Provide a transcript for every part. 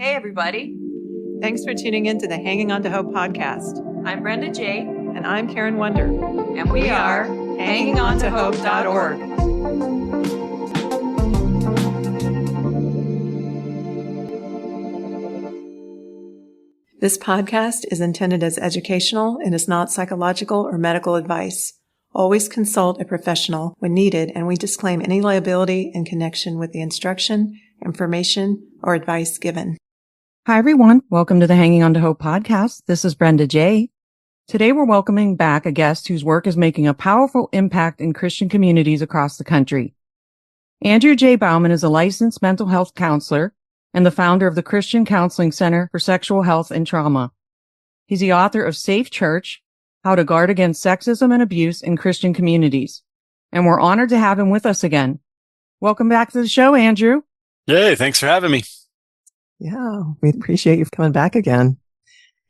Hey, everybody. Thanks for tuning in to the Hanging On to Hope podcast. I'm Brenda J. And I'm Karen Wonder. And we are HangingOnToHope.org. This podcast is intended as educational and is not psychological or medical advice. Always consult a professional when needed, and we disclaim any liability in connection with the instruction, information, or advice given. Hi, everyone. Welcome to the Hanging On to Hope podcast. This is Brenda J. Today, we're welcoming back a guest whose work is making a powerful impact in Christian communities across the country. Andrew J. Bauman is a licensed mental health counselor and the founder of the Christian Counseling Center for Sexual Health and Trauma. He's the author of Safe Church, How to Guard Against Sexism and Abuse in Christian Communities. And we're honored to have him with us again. Welcome back to the show, Andrew. Hey, thanks for having me. Yeah, we appreciate you coming back again.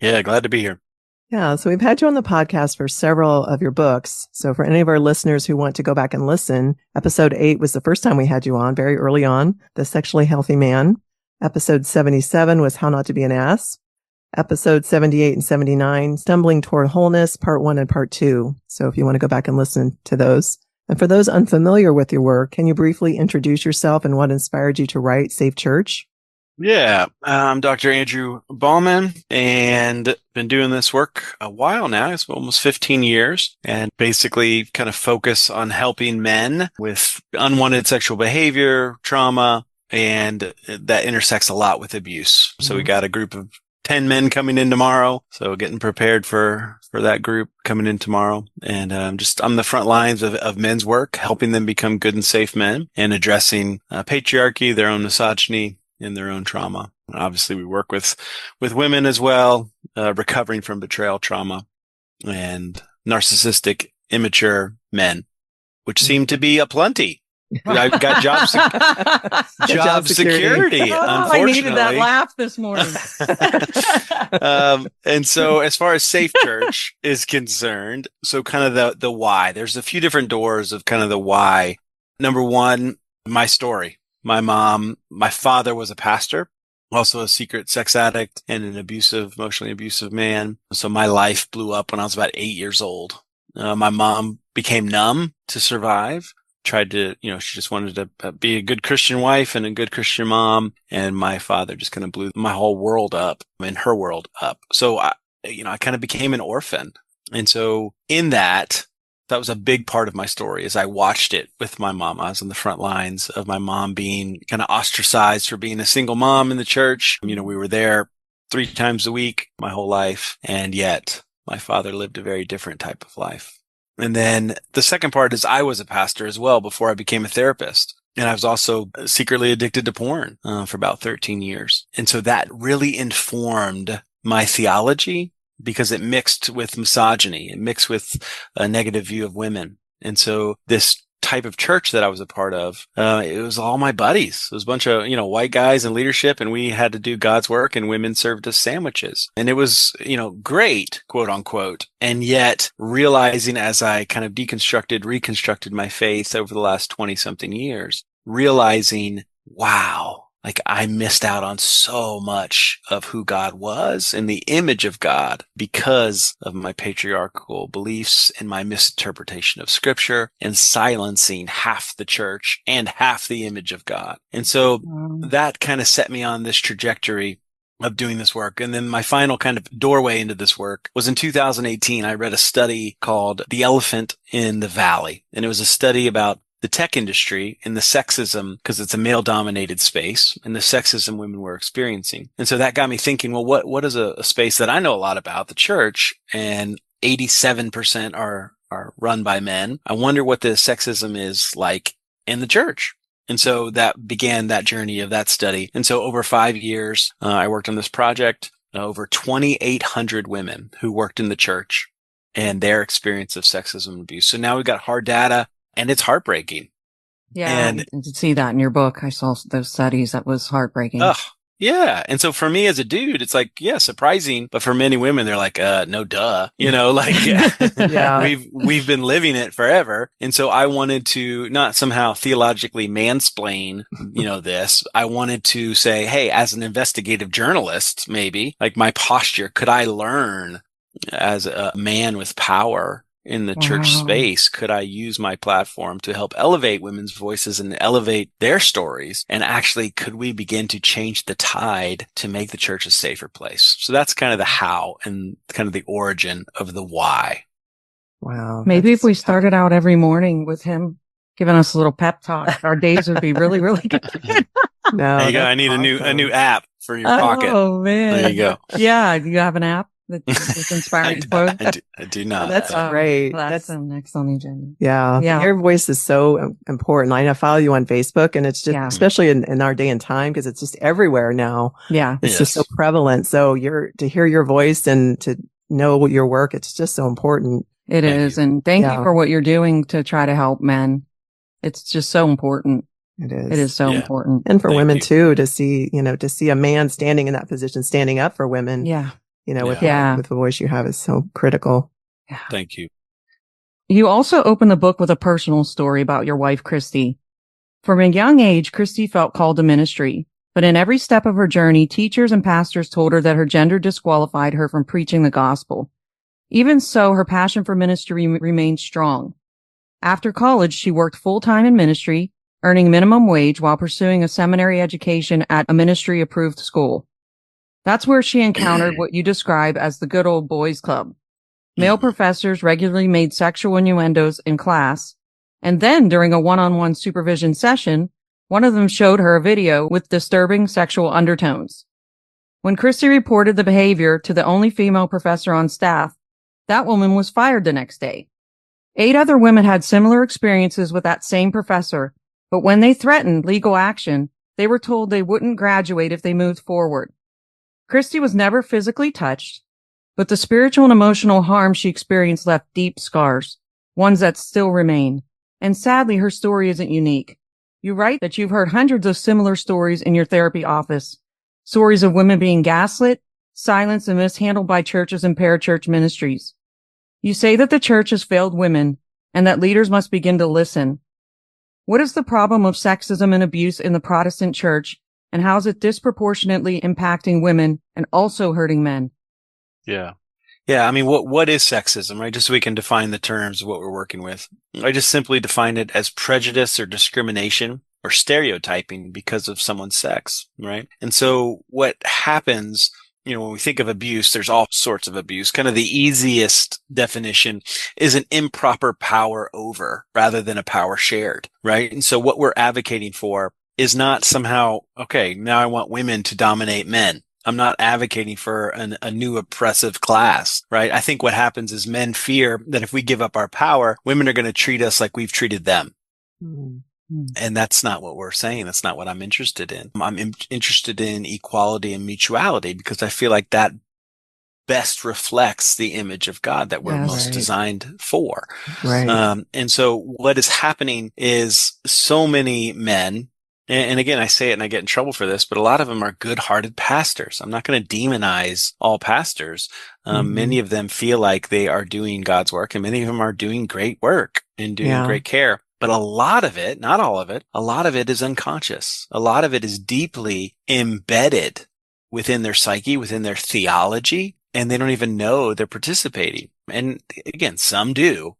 Yeah, glad to be here. Yeah, so we've had you on the podcast for several of your books. So for any of our listeners who want to go back and listen, episode 8 was the first time we had you on, very early on, The Sexually Healthy Man. Episode 77 was How Not to Be an Ass. Episode 78 and 79, Stumbling Toward Wholeness, Part 1 and Part 2. So if you want to go back and listen to those. And for those unfamiliar with your work, can you briefly introduce yourself and what inspired you to write Safe Church? Yeah, I'm Dr. Andrew Bauman and been doing this work a while now. It's almost 15 years and basically kind of focus on helping men with unwanted sexual behavior, trauma, and that intersects a lot with abuse. So we got a group of 10 men coming in tomorrow. So getting prepared for that group coming in tomorrow. And I'm the front lines of men's work, helping them become good and safe men and addressing patriarchy, their own misogyny, and their own trauma. Obviously, we work with women as well, recovering from betrayal trauma and narcissistic, immature men, which seem to be aplenty. I've got job security. Oh, I needed that laugh this morning. And so as far as Safe Church is concerned, so kind of the why, there's a few different doors of kind of the why. Number one, my story. My father was a pastor, also a secret sex addict and an emotionally abusive man. So my life blew up when I was about 8 years old. My mom became numb to survive. Tried to, she just wanted to be a good Christian wife and a good Christian mom. And my father just kind of blew my whole world up and her world up. So I kind of became an orphan. And so in that was a big part of my story as I watched it with my mom. I was on the front lines of my mom being kind of ostracized for being a single mom in the church. We were there 3 times a week my whole life. And yet my father lived a very different type of life. And then the second part is I was a pastor as well before I became a therapist. And I was also secretly addicted to porn for about 13 years. And so that really informed my theology because it mixed with misogyny. It mixed with a negative view of women. And so this type of church that I was a part of, it was all my buddies. It was a bunch of, white guys in leadership, and we had to do God's work, and women served us sandwiches. And it was, great, quote unquote. And yet realizing as I kind of reconstructed my faith over the last 20 something years, realizing, wow, like I missed out on so much of who God was and the image of God because of my patriarchal beliefs and my misinterpretation of scripture and silencing half the church and half the image of God. And so that kind of set me on this trajectory of doing this work. And then my final kind of doorway into this work was in 2018. I read a study called The Elephant in the Valley. And it was a study about the tech industry and the sexism, because it's a male-dominated space, and the sexism women were experiencing. And so that got me thinking, well, what is a space that I know a lot about, the church, and 87% are run by men. I wonder what the sexism is like in the church. And so that began that journey of that study. And so over 5 years, I worked on this project, over 2,800 women who worked in the church and their experience of sexism and abuse. So now we've got hard data. And it's heartbreaking. Yeah, and I did see that in your book. I saw those studies. That was heartbreaking. Yeah. And so for me as a dude, it's like, yeah, surprising. But for many women, they're like, no, duh, you know, like, Yeah. we've been living it forever. And so I wanted to not somehow theologically mansplain, you know, this. I wanted to say, hey, as an investigative journalist, maybe like my posture, could I learn as a man with power in the church space? Could I use my platform to help elevate women's voices and elevate their stories? And actually, could we begin to change the tide to make the church a safer place? So that's kind of the how and kind of the origin of the why. Wow. Maybe if we started out every morning with him giving us a little pep talk, our days would be really, really good. No, There you go. I that's need awesome. a new app for your pocket. Oh, man. There you go. Yeah. Do you have an app that's inspiring quotes? I do not. That's great. Well, that's next on the agenda. Yeah. Yeah. Your voice is so important. I follow you on Facebook, and it's just, Yeah. especially in our day and time, because it's just everywhere now. Yeah. It's just so prevalent. So to hear your voice and to know your work, it's just so important. It is. And thank you Yeah. for what you're doing to try to help men. It's just so important. It is. It is so important. And for Thank women you. too, to see a man standing in that position, standing up for women, Yeah. with the voice you have is so critical. Yeah. Thank you. You also open the book with a personal story about your wife, Christy. From a young age, Christy felt called to ministry, but in every step of her journey, teachers and pastors told her that her gender disqualified her from preaching the gospel. Even so, her passion for ministry remained strong. After college, she worked full-time in ministry, earning minimum wage while pursuing a seminary education at a ministry-approved school. That's where she encountered what you describe as the good old boys club. Male professors regularly made sexual innuendos in class, and then during a one-on-one supervision session, one of them showed her a video with disturbing sexual undertones. When Christy reported the behavior to the only female professor on staff, that woman was fired the next day. 8 other women had similar experiences with that same professor, but when they threatened legal action, they were told they wouldn't graduate if they moved forward. Christy was never physically touched, but the spiritual and emotional harm she experienced left deep scars, ones that still remain. And sadly, her story isn't unique. You write that you've heard hundreds of similar stories in your therapy office, stories of women being gaslit, silenced, and mishandled by churches and parachurch ministries. You say that the church has failed women and that leaders must begin to listen. What is the problem of sexism and abuse in the Protestant church, and how is it disproportionately impacting women and also hurting men? Yeah. Yeah. I mean, what is sexism, right? Just so we can define the terms of what we're working with. I just simply define it as prejudice or discrimination or stereotyping because of someone's sex, right? And so what happens, when we think of abuse, there's all sorts of abuse. Kind of the easiest definition is an improper power over rather than a power shared, right? And so what we're advocating for is not somehow, okay, now I want women to dominate men. I'm not advocating for a new oppressive class, right? I think what happens is men fear that if we give up our power, women are going to treat us like we've treated them. Mm-hmm. And that's not what we're saying. That's not what I'm interested in. I'm interested in equality and mutuality because I feel like that best reflects the image of God that we're most designed for. Right. And so what is happening is so many men, and again, I say it and I get in trouble for this, but a lot of them are good-hearted pastors. I'm not going to demonize all pastors. Many of them feel like they are doing God's work, and many of them are doing great work and doing great care. But a lot of it, not all of it, a lot of it is unconscious. A lot of it is deeply embedded within their psyche, within their theology, and they don't even know they're participating. And again, some do.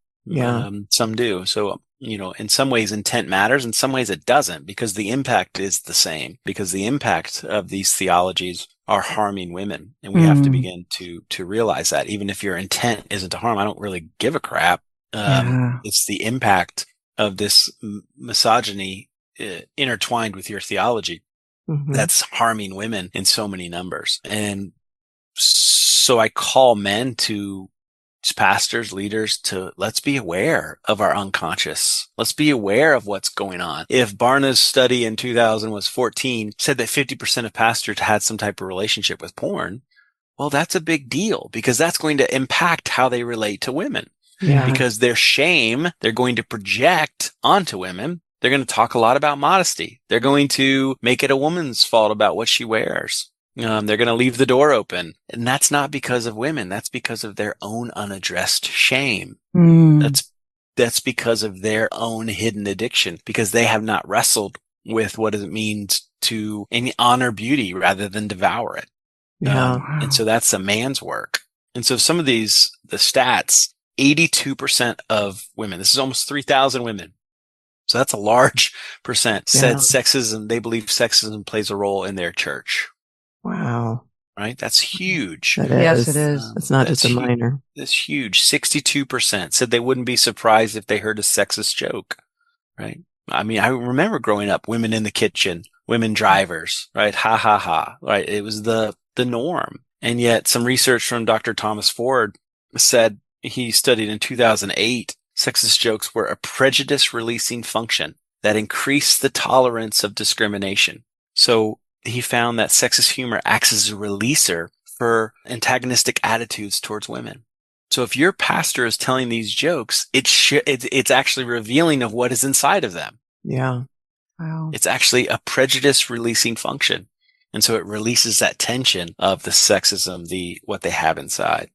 Some do. So, in some ways intent matters, in some ways it doesn't, because the impact is the same, because the impact of these theologies are harming women. And we have to begin to realize that even if your intent isn't to harm, I don't really give a crap. It's the impact of this misogyny intertwined with your theology that's harming women in so many numbers. And so I call men to pastors, leaders to let's be aware of our unconscious. Let's be aware of what's going on. If Barna's study in 2014 said that 50% of pastors had some type of relationship with porn, well, that's a big deal because that's going to impact how they relate to women. Yeah. Because their shame, they're going to project onto women They're going to talk a lot about modesty. They're going to make it a woman's fault about what she wears. They're going to leave the door open. And that's not because of women. That's because of their own unaddressed shame. That's because of their own hidden addiction, because they have not wrestled with what it means to honor beauty rather than devour it. Yeah. And so that's a man's work. And so some of the stats, 82% of women, this is almost 3,000 women. So that's a large percent said they believe sexism plays a role in their church. Wow. Right? That's huge. Yes, it is. It's not just a minor. That's huge. 62% said they wouldn't be surprised if they heard a sexist joke. Right? I mean, I remember growing up, women in the kitchen, women drivers, right? Ha ha ha. Right? It was the norm. And yet some research from Dr. Thomas Ford said he studied in 2008, sexist jokes were a prejudice releasing function that increased the tolerance of discrimination. So he found that sexist humor acts as a releaser for antagonistic attitudes towards women. So if your pastor is telling these jokes, it's actually revealing of what is inside of them. Yeah. Wow. It's actually a prejudice releasing function. And so it releases that tension of the sexism, what they have inside.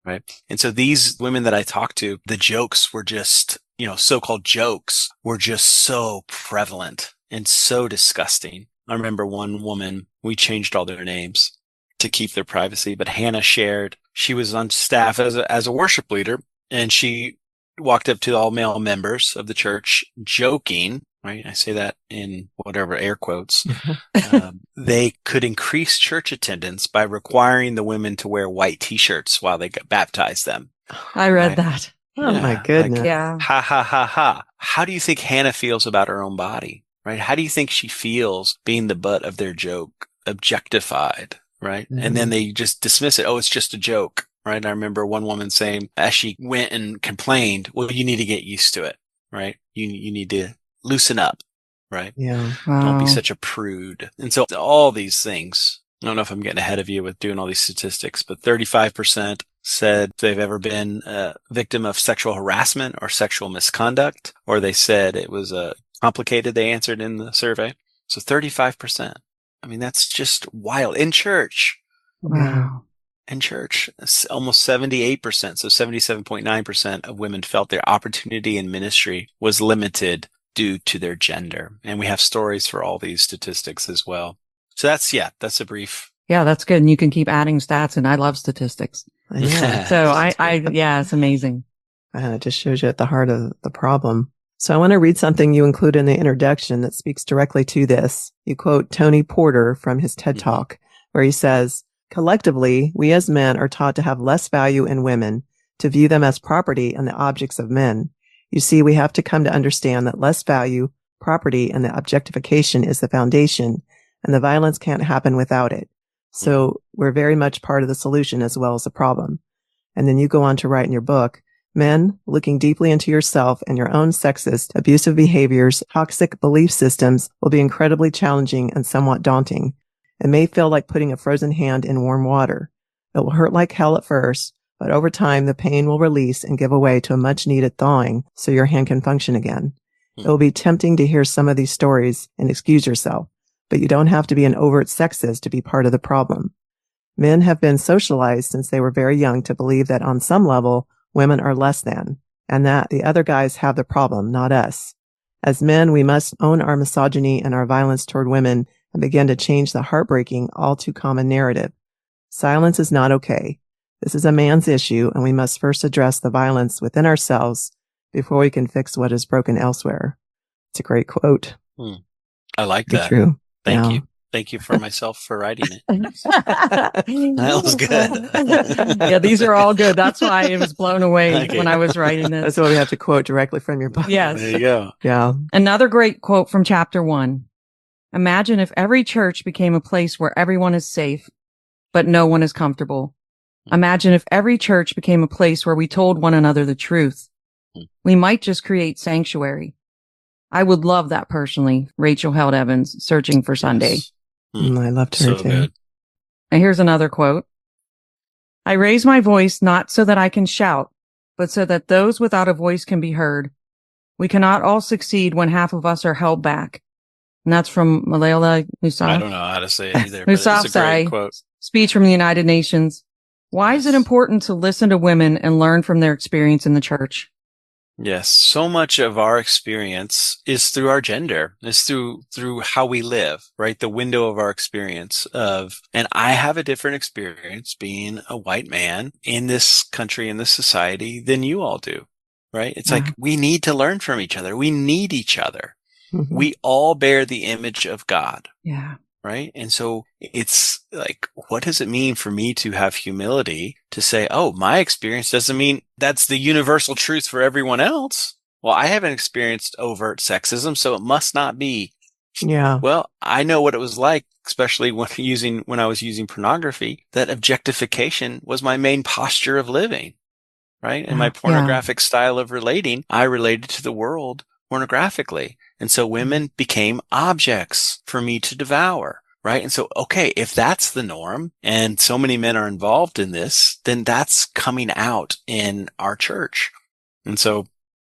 Right. And so these women that I talked to, the jokes were just, so-called jokes were just so prevalent and so disgusting. I remember one woman, we changed all their names to keep their privacy, but Hannah shared she was on staff as a worship leader, and she walked up to all male members of the church joking, right? I say that in whatever air quotes. They could increase church attendance by requiring the women to wear white t-shirts while they baptized them. I read that. Oh my goodness. Yeah. Ha ha ha ha. How do you think Hannah feels about her own body? Right? How do you think she feels being the butt of their joke, objectified, right? Mm-hmm. And then they just dismiss it. Oh, it's just a joke, right? I remember one woman saying, as she went and complained, well, you need to get used to it, right? You need to loosen up, right? Yeah. Wow. Don't be such a prude. And so all these things, I don't know if I'm getting ahead of you with doing all these statistics, but 35% said they've ever been a victim of sexual harassment or sexual misconduct, or they said it was complicated, they answered in the survey. So 35%. I mean, that's just wild. In church. Wow. In church, almost 78%. So 77.9% of women felt their opportunity in ministry was limited due to their gender. And we have stories for all these statistics as well. So that's a brief. Yeah, that's good. And you can keep adding stats, and I love statistics. Yeah. So yeah, it's amazing. It just shows you at the heart of the problem. So I want to read something you include in the introduction that speaks directly to this. You quote Tony Porter from his TED Talk, where he says, collectively, we as men are taught to have less value in women, to view them as property and the objects of men. You see, we have to come to understand that less value, property, and the objectification is the foundation, and the violence can't happen without it. So we're very much part of the solution as well as the problem. And then you go on to write in your book, men, looking deeply into yourself and your own sexist, abusive behaviors, toxic belief systems will be incredibly challenging and somewhat daunting. It may feel like putting a frozen hand in warm water. It will hurt like hell at first, but over time, the pain will release and give way to a much needed thawing so your hand can function again. It will be tempting to hear some of these stories and excuse yourself, but you don't have to be an overt sexist to be part of the problem. Men have been socialized since they were very young to believe that on some level, women are less than, and that the other guys have the problem, not us. As men, we must own our misogyny and our violence toward women and begin to change the heartbreaking, all too common narrative. Silence is not okay. This is a man's issue, and we must first address the violence within ourselves before we can fix what is broken elsewhere. It's a great quote. I like that. True. Thank you. Thank you for myself for writing it. That was good. Yeah, these are all good. That's why I was blown away when I was writing this. That's why we have to quote directly from your book. Yes. There you go. Yeah. Another great quote from chapter 1. Imagine if every church became a place where everyone is safe, but no one is comfortable. Imagine if every church became a place where we told one another the truth. We might just create sanctuary. I would love that personally. Rachel Held Evans, Searching for Sunday. Yes. I loved her So too. good. And here's another quote. I raise my voice not so that I can shout, but so that those without a voice can be heard. We cannot all succeed when half of us are held back. And that's from Malala Yousafzai. I don't know how to say it either, but it's a great quote. Speech from the United Nations. Why is it important to listen to women and learn from their experience in the church? Yes, so much of our experience is through our gender, is through how we live, right? The window of our experience and I have a different experience being a white man in this country, in this society than you all do, right? It's like we need to learn from each other. We need each other. Mm-hmm. We all bear the image of God. Yeah. Right. And so it's like, what does it mean for me to have humility to say, oh, my experience doesn't mean that's the universal truth for everyone else. Well, I haven't experienced overt sexism, so it must not be. Yeah. Well, I know what it was like, especially when I was using pornography, that objectification was my main posture of living. Right. And my pornographic style of relating, I related to the world pornographically. And so women became objects for me to devour, right? And so, okay, if that's the norm and so many men are involved in this, then that's coming out in our church. And so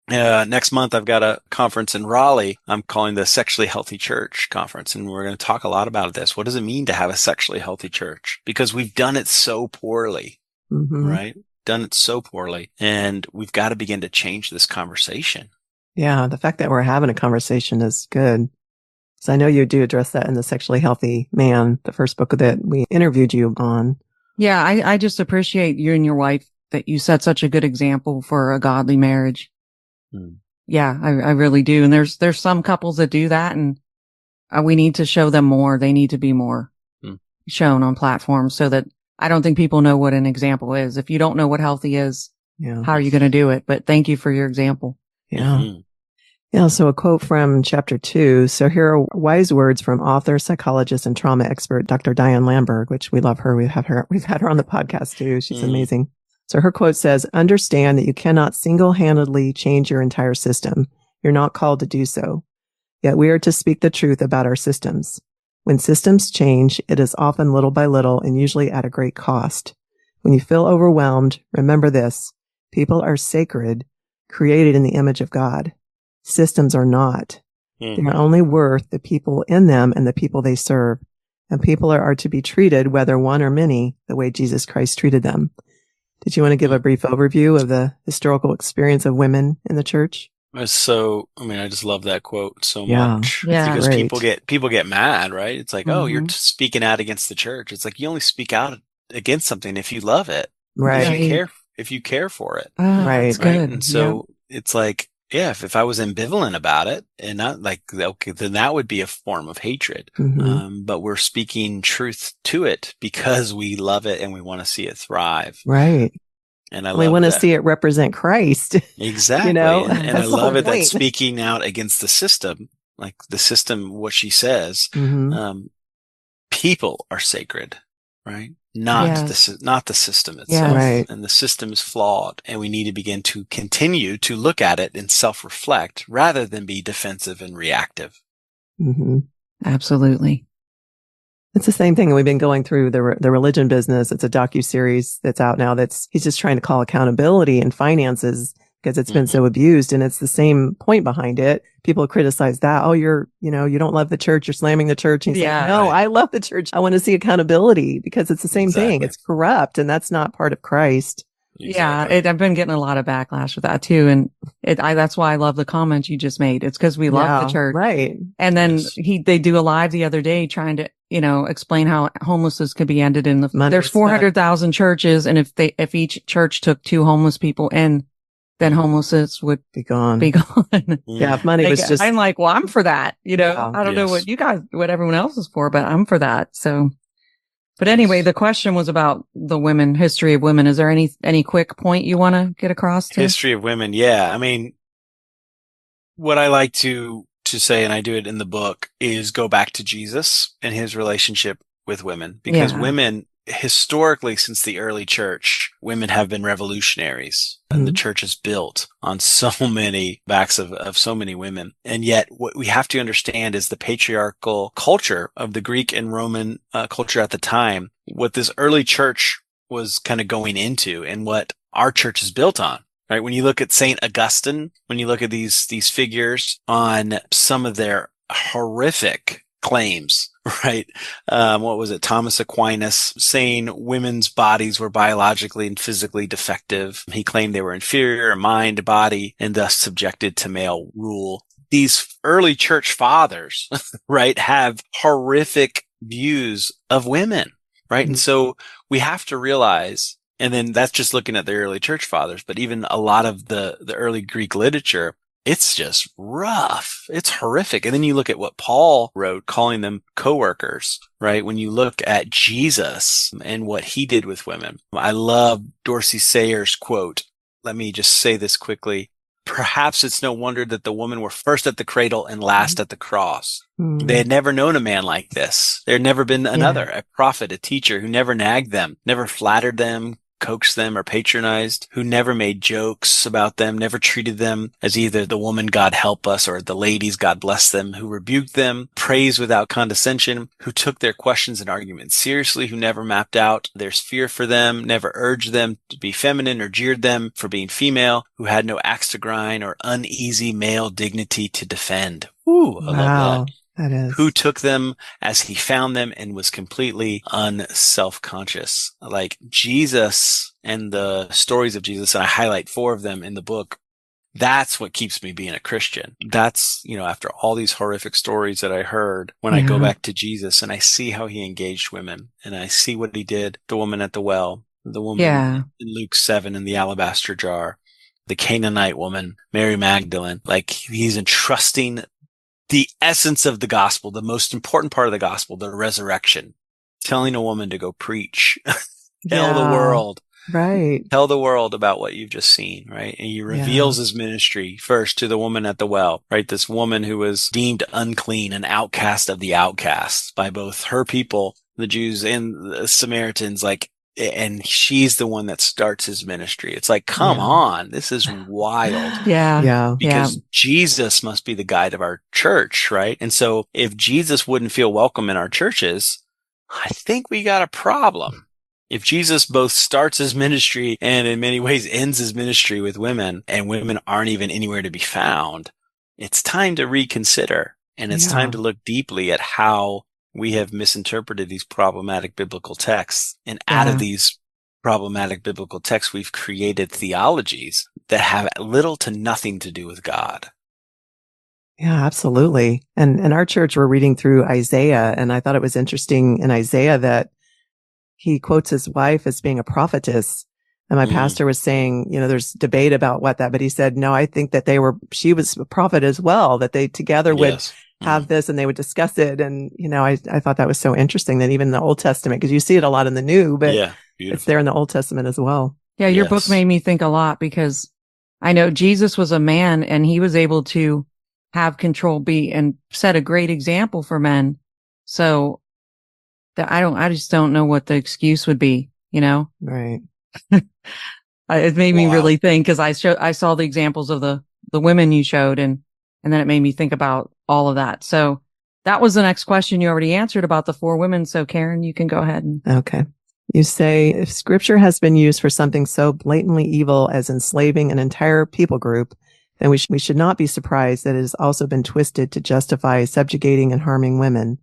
next month, I've got a conference in Raleigh. I'm calling the Sexually Healthy Church Conference, and we're going to talk a lot about this. What does it mean to have a sexually healthy church? Because we've done it so poorly, right? Done it so poorly, and we've got to begin to change this conversation. Yeah, the fact that we're having a conversation is good. So I know you do address that in the Sexually Healthy Man, the first book that we interviewed you on. Yeah, I just appreciate you and your wife that you set such a good example for a godly marriage. Yeah, I really do. And there's some couples that do that, and we need to show them more. They need to be more shown on platforms so that I don't think people know what an example is. If you don't know what healthy is, how are you going to do it? But thank you for your example. Yeah. Yeah. So a quote from chapter 2. So here are wise words from author, psychologist, and trauma expert, Dr. Diane Lamberg, which we love her. We've had her on the podcast too. She's amazing. So her quote says, understand that you cannot single-handedly change your entire system. You're not called to do so. Yet we are to speak the truth about our systems. When systems change, it is often little by little and usually at a great cost. When you feel overwhelmed, remember this. People are sacred, created in the image of God. Systems are not. They are only worth the people in them and the people they serve. And people are to be treated, whether one or many, the way Jesus Christ treated them. Did you want to give a brief overview of the historical experience of women in the church? So, I mean, I just love that quote so much because people get mad, right? It's like, oh, you're speaking out against the church. It's like you only speak out against something if you love it, right? If you care for it, right? Good. And so it's like, yeah, if I was ambivalent about it and not like, okay, then that would be a form of hatred. But we're speaking truth to it because we love it and we want to see it thrive. Right. And we want to see it represent Christ. Exactly. You know? And I love it that speaking out against the system, like the system, what she says, people are sacred, right? Not the system itself. Right. And the system is flawed. And we need to begin to continue to look at it and self-reflect rather than be defensive and reactive. Absolutely. It's the same thing. We've been going through the religion business. It's a docuseries that's out now. He's just trying to call accountability and finances because it's been so abused. And it's the same point behind it. People criticize that. Oh, you don't love the church. You're slamming the church. And he's like, no, I love the church. I want to see accountability because it's the same thing. It's corrupt. And that's not part of Christ. Exactly. Yeah. I've been getting a lot of backlash with that too. And that's why I love the comment you just made. It's because we love the church. Right. And then they do a live the other day trying to, explain how homelessness could be ended in there's 400,000 churches. And if each church took 2 homeless people in, then homelessness would be gone. Yeah. If money was just, I'm like, well, I'm for that. I don't know what everyone else is for, but I'm for that. So, but anyway, the question was about the history of women. Is there any quick point you want to get across to? History of women. Yeah. I mean, what I like to say, and I do it in the book, is go back to Jesus and his relationship with women, because women historically, since the early church, women have been revolutionaries, and the church is built on so many backs of so many women. And yet what we have to understand is the patriarchal culture of the Greek and Roman culture at the time, what this early church was kind of going into and what our church is built on. right? When you look at Saint Augustine, when you look at these figures on some of their horrific claims, right? What was it? Thomas Aquinas saying women's bodies were biologically and physically defective. He claimed they were inferior in mind, body, and thus subjected to male rule. These early church fathers, right, have horrific views of women, right? Mm-hmm. And so we have to realize, and then that's just looking at the early church fathers, but even a lot of the early Greek literature, it's just rough. It's horrific. And then you look at what Paul wrote, calling them coworkers, right? When you look at Jesus and what he did with women. I love Dorsey Sayers' quote. Let me just say this quickly. Perhaps it's no wonder that the women were first at the cradle and last at the cross. Mm-hmm. They had never known a man like this. There had never been another, a prophet, a teacher who never nagged them, never flattered them, coaxed them, or patronized, who never made jokes about them, never treated them as either the woman God help us or the ladies God bless them, who rebuked them, praised without condescension, who took their questions and arguments seriously, who never mapped out their sphere for them, never urged them to be feminine or jeered them for being female, who had no axe to grind or uneasy male dignity to defend. Ooh, I love that. That is. Who took them as he found them and was completely unself-conscious. Like Jesus and the stories of Jesus, and I highlight 4 of them in the book. That's what keeps me being a Christian. That's, after all these horrific stories that I heard, when I go back to Jesus and I see how he engaged women and I see what he did, the woman at the well, the woman in Luke 7 in the alabaster jar, the Canaanite woman, Mary Magdalene, like he's entrusting the essence of the gospel, the most important part of the gospel, the resurrection, telling a woman to go preach, tell the world, right? Tell the world about what you've just seen, right? And he reveals his ministry first to the woman at the well, right? This woman who was deemed unclean, an outcast of the outcasts by both her people, the Jews and the Samaritans, and she's the one that starts his ministry. It's like, come on, this is wild. Because Jesus must be the guide of our church, right? And so if Jesus wouldn't feel welcome in our churches, I think we got a problem. If Jesus both starts his ministry and in many ways ends his ministry with women, and women aren't even anywhere to be found, it's time to reconsider. And it's time to look deeply at how we have misinterpreted these problematic biblical texts. And out of these problematic biblical texts, we've created theologies that have little to nothing to do with God. Yeah, absolutely. And in our church, we're reading through Isaiah, and I thought it was interesting in Isaiah that he quotes his wife as being a prophetess. And my pastor was saying, there's debate about but he said, no, I think that she was a prophet as well, that they together would have this and they would discuss it. And, I thought that was so interesting that even in the Old Testament, because you see it a lot in the New, but it's there in the Old Testament as well. Yeah, your book made me think a lot because I know Jesus was a man and he was able to have control and set a great example for men. So that I just don't know what the excuse would be, Right. It made me really think because I saw the examples of the women you showed and then it made me think about all of that. So that was the next question you already answered about the 4 women. So Karen, you can go ahead. Okay. You say, if scripture has been used for something so blatantly evil as enslaving an entire people group, then we should not be surprised that it has also been twisted to justify subjugating and harming women.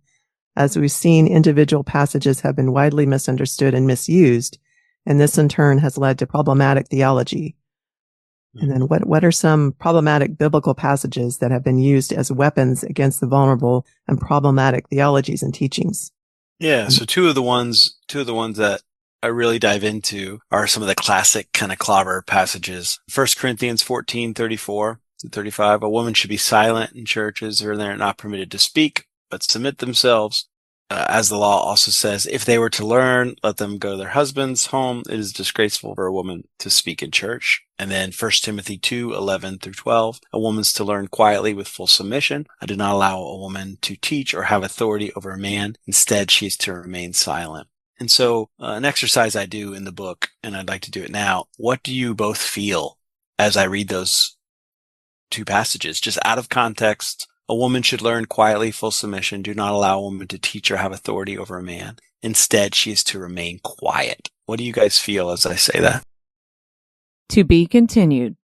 As we've seen, individual passages have been widely misunderstood and misused, and this in turn has led to problematic theology. And then what are some problematic biblical passages that have been used as weapons against the vulnerable and problematic theologies and teachings? Yeah. So two of the ones that I really dive into are some of the classic kind of clobber passages. 1 Corinthians 14:34-35. A woman should be silent in churches, or they're not permitted to speak, but submit themselves. As the law also says, if they were to learn, let them go to their husband's home. It is disgraceful for a woman to speak in church. And then 1 Timothy 2:11-12, a woman's to learn quietly with full submission. I do not allow a woman to teach or have authority over a man. Instead, she is to remain silent. And so an exercise I do in the book, and I'd like to do it now, what do you both feel as I read those 2 passages? Just out of context, a woman should learn quietly, full submission. Do not allow a woman to teach or have authority over a man. Instead, she is to remain quiet. What do you guys feel as I say that? To be continued.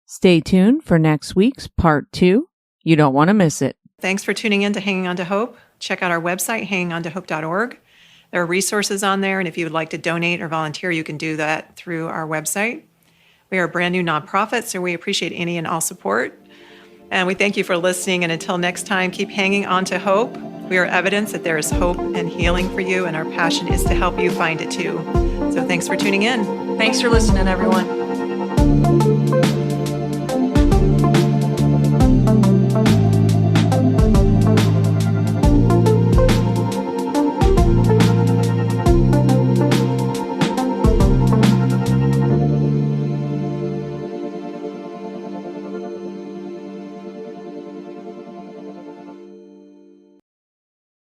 Stay tuned for next week's part 2. You don't want to miss it. Thanks for tuning in to Hanging On to Hope. Check out our website, hangingontohope.org. There are resources on there, and if you would like to donate or volunteer, you can do that through our website. We are a brand new nonprofit, so we appreciate any and all support. And we thank you for listening, and until next time, keep hanging on to hope. We are evidence that there is hope and healing for you, and our passion is to help you find it too. So thanks for tuning in. Thanks for listening, everyone.